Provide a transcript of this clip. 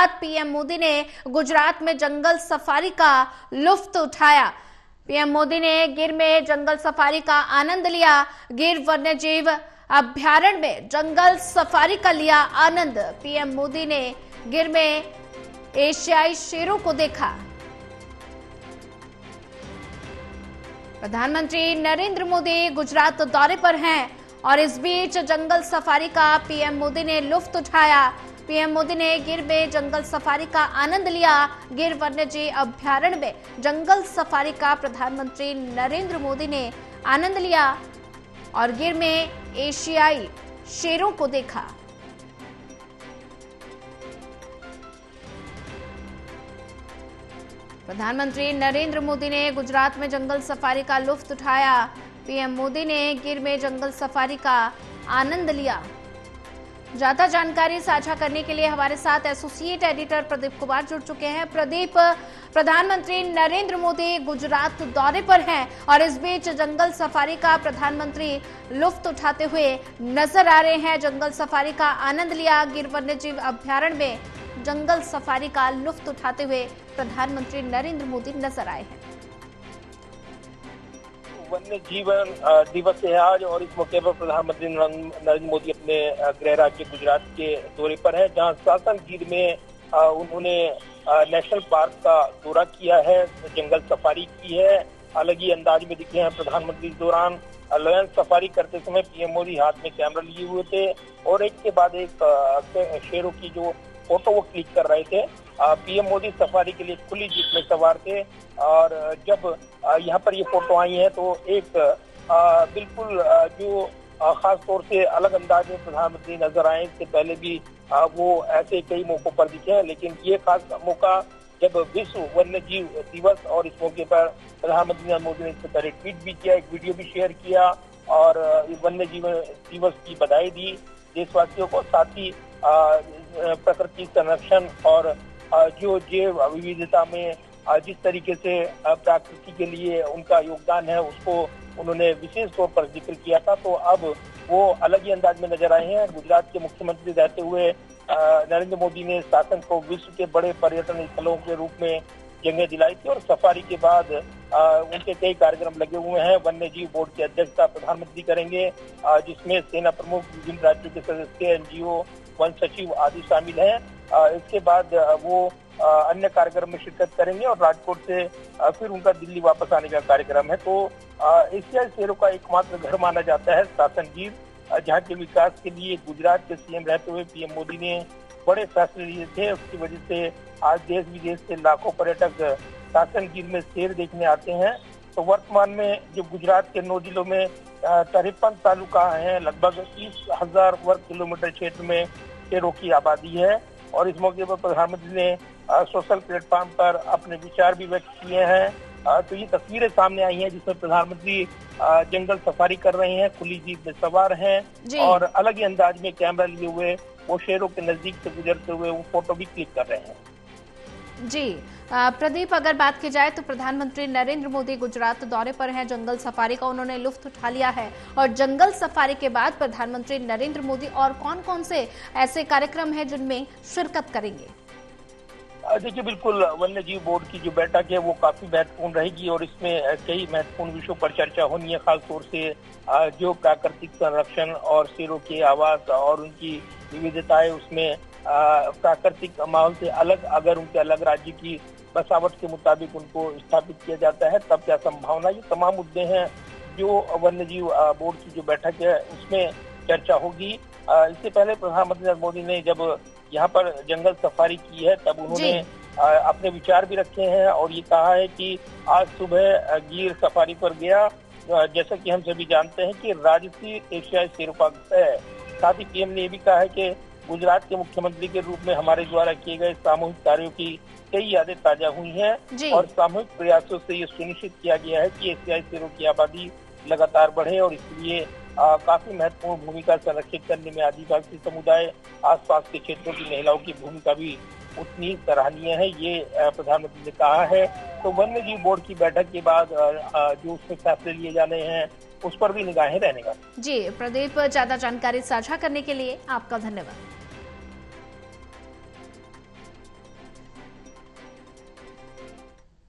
बाद पीएम मोदी ने गुजरात में जंगल सफारी का लुत्फ उठाया। पीएम मोदी ने गिर में जंगल सफारी का आनंद लिया। गिर वन्यजीव अभ्यारण्य में जंगल सफारी का लिया आनंद। पीएम मोदी ने गिर में एशियाई शेरों को देखा। प्रधानमंत्री नरेंद्र मोदी गुजरात दौरे पर हैं और इस बीच जंगल सफारी का पीएम मोदी ने लुत्फ उठाया। पीएम मोदी ने गिर में जंगल सफारी का आनंद लिया। गिर वन्यजीव अभ्यारण्य में जंगल सफारी का प्रधानमंत्री नरेंद्र मोदी ने आनंद लिया और गिर में एशियाई शेरों को देखा। प्रधानमंत्री नरेंद्र मोदी ने गुजरात में जंगल सफारी का लुत्फ उठाया। पीएम मोदी ने गिर में जंगल सफारी का आनंद लिया। ज्यादा जानकारी साझा करने के लिए हमारे साथ एसोसिएट एडिटर प्रदीप कुमार जुड़ चुके हैं। प्रदीप, प्रधानमंत्री नरेंद्र मोदी गुजरात दौरे पर हैं और इस बीच जंगल सफारी का प्रधानमंत्री लुत्फ उठाते हुए नजर आ रहे हैं। जंगल सफारी का आनंद लिया। गिर वन्यजीव अभ्यारण्य में जंगल सफारी का लुत्फ उठाते हुए प्रधानमंत्री नरेंद्र मोदी नजर आए हैं। वन्य जीवन दिवस है आज और इस मौके पर प्रधानमंत्री नरेंद्र मोदी अपने गृह राज्य गुजरात के दौरे पर हैं, जहां सासन गिर में उन्होंने नेशनल पार्क का दौरा किया है, जंगल सफारी की है। अलग ही अंदाज में दिखे हैं प्रधानमंत्री। इस दौरान लयन सफारी करते समय पीएम मोदी हाथ में कैमरा लिए हुए थे और एक के बाद एक शेरों की जो फोटो वो क्लिक कर रहे थे। पीएम मोदी सफारी के लिए खुली जीप में सवार थे और जब यहाँ पर ये फोटो आई है तो एक बिल्कुल जो खास तौर से अलग अंदाज में प्रधानमंत्री नजर आए। इससे पहले भी वो ऐसे कई मौकों पर दिखे हैं, लेकिन ये खास मौका जब विश्व वन्य जीव दिवस और इस मौके पर प्रधानमंत्री नरेंद्र मोदी ने इससे पहले ट्वीट भी किया, एक वीडियो भी शेयर किया और वन्य जीव दिवस की बधाई दी देशवासियों को। साथ ही प्रकृति संरक्षण और जो जैव विविधता में जिस तरीके से प्रकृति के लिए उनका योगदान है उसको उन्होंने विशेष तौर पर जिक्र किया था। तो अब वो अलग ही अंदाज में नजर आए हैं। गुजरात के मुख्यमंत्री रहते हुए नरेंद्र मोदी ने शासन को विश्व के बड़े पर्यटन स्थलों के रूप में जगह दिलाई थी और सफारी के बाद उनके कई कार्यक्रम लगे हुए हैं। वन्य जीव बोर्ड की अध्यक्षता प्रधानमंत्री करेंगे, जिसमें सेना प्रमुख, विभिन्न राज्यों के सदस्य, एनजीओ, वन सचिव आदि शामिल हैं। इसके बाद वो अन्य कार्यक्रम में शिरकत करेंगे और राजकोट से फिर उनका दिल्ली वापस आने का कार्यक्रम है। तो एशियाई शेरों का एकमात्र घर माना जाता है सासन गिर, जहाँ के विकास के लिए गुजरात के सीएम रहते हुए पीएम मोदी ने बड़े फैसले लिए थे। उसकी वजह से आज देश विदेश से लाखों पर्यटक सासन गिर में शेर देखने आते हैं। तो वर्तमान में जो गुजरात के 9 जिलों में 53 तालुका हैं, लगभग 30,000 वर्ग किलोमीटर क्षेत्र में शेरों की आबादी है। और इस मौके पर प्रधानमंत्री ने सोशल प्लेटफॉर्म पर अपने विचार भी व्यक्त किए हैं। तो ये तस्वीरें सामने आई हैं जिसमें प्रधानमंत्री जंगल सफारी कर रहे हैं, खुली जीप में सवार हैं और अलग ही अंदाज में कैमरा लिए हुए वो शेरों के नजदीक से गुजरते हुए वो फोटो भी क्लिक कर रहे हैं। जी प्रदीप, अगर बात की जाए तो प्रधानमंत्री नरेंद्र मोदी गुजरात दौरे पर हैं। जंगल सफारी का उन्होंने लुत्फ उठा लिया है और जंगल सफारी के बाद प्रधानमंत्री नरेंद्र मोदी और कौन कौन से ऐसे कार्यक्रम हैं जिनमें शिरकत करेंगे? देखिए, बिल्कुल वन्य जीव बोर्ड की जो बैठक है वो काफी महत्वपूर्ण रहेगी और इसमें कई महत्वपूर्ण विषयों पर चर्चा होनी है। खासतौर से जो प्राकृतिक संरक्षण और शेरों के आवास और उनकी विविधताएं, उसमें प्राकृतिक माहौल से अलग अगर उनके अलग राज्य की बसावट के मुताबिक उनको स्थापित किया जाता है तब क्या संभावना, ये तमाम मुद्दे हैं जो वन्य जीव बोर्ड की जो बैठक है उसमें चर्चा होगी। इससे पहले प्रधानमंत्री नरेंद्र मोदी ने जब यहाँ पर जंगल सफारी की है तब उन्होंने अपने विचार भी रखे हैं और ये कहा है कि आज सुबह गिर सफारी पर गया। जैसा कि हम सभी जानते हैं कि राजसी एशियाई शेरों का है। साथ ही पीएम ने ये भी कहा है कि गुजरात के मुख्यमंत्री के रूप में हमारे द्वारा किए गए सामूहिक कार्यों की कई यादें ताजा हुई हैं और सामूहिक प्रयासों से ये सुनिश्चित किया गया है कि एशियाई शेरों की आबादी लगातार बढ़े और इसलिए काफी महत्वपूर्ण भूमिका संरक्षित करने में आदिवासी समुदाय, आसपास के क्षेत्रों की महिलाओं की भूमिका भी उतनी सराहनीय है, ये प्रधानमंत्री ने कहा है। तो वन्य जीव बोर्ड की बैठक के बाद जो उसमें फैसले लिए जाने हैं उस पर भी निगाहें रहने का। जी प्रदीप, ज्यादा जानकारी साझा करने के लिए आपका धन्यवाद।